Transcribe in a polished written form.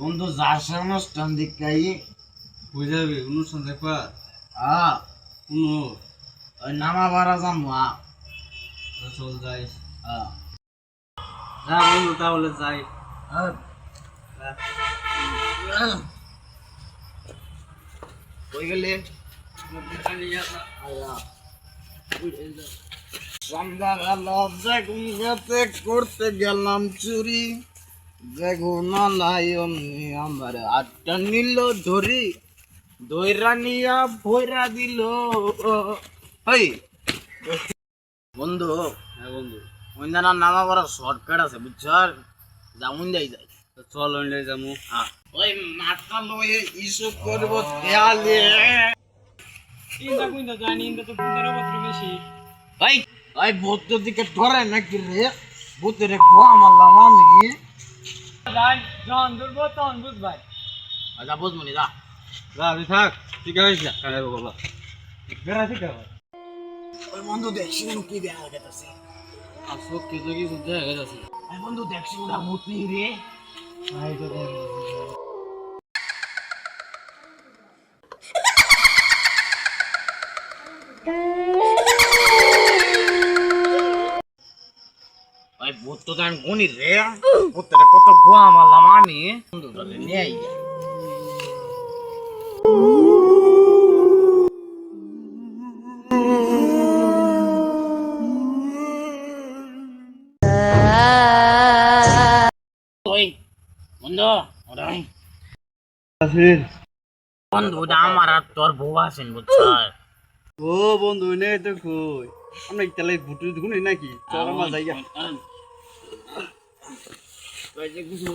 বন্ধু যার অনুষ্ঠান দেখাই হয়ে যাবে অনুষ্ঠান দেখবা কোনো ওই নামা বাড়া যাবো চল যাই যা বন্ধু তাহলে যাই কই গেলে করতে গেলাম চুরি বেগুনা লায়ন আমার আটটা নিল ধরি দইরা নিয়া ভৈরা দিল বন্ধু। হ্যাঁ বন্ধু, ওই নামা বড় শর্টকাট আছে বুঝছ, যেমন যাই যাই চল ওইলে যাবো। ওই মাথা লয়ে ইস্যু করবো খেয়ালে ইন্দা কুইন্দা জানি ইন্দা তো কুইন্দার অবস্ত্র বেশি ভাই ভাই ভূত দিকে ধরে নাকি রে ভূতের গোয়া মারলাম আমি যাই যখন ধরবো তখন বুঝবাই। আচ্ছা বুঝবনি যা যা তুই থাক, ঠিক আছে না বলো বেড়া ঠিক আছে। ওই বন্ধু দেখছি কি দেখা গেছে আসো কিছু কিছু দেখা গেছে। ওই বন্ধু দেখছি ওরা ভূত নেই রে ভাই তো ওই ভূত তো জান গুনি রে ভূতের কত গোয়া মারলাম আমি বন্ধু ধরে নিয়ে আই ওই বন্ধু ওরাই বন্ধুটা আমার আর তোর বউ আছেন বুঝছ। ও বন্ধু নেই তো কই আমরা ইতালাই ভুটু দেখুন নাকি চল আমরা যাইয়া কিছু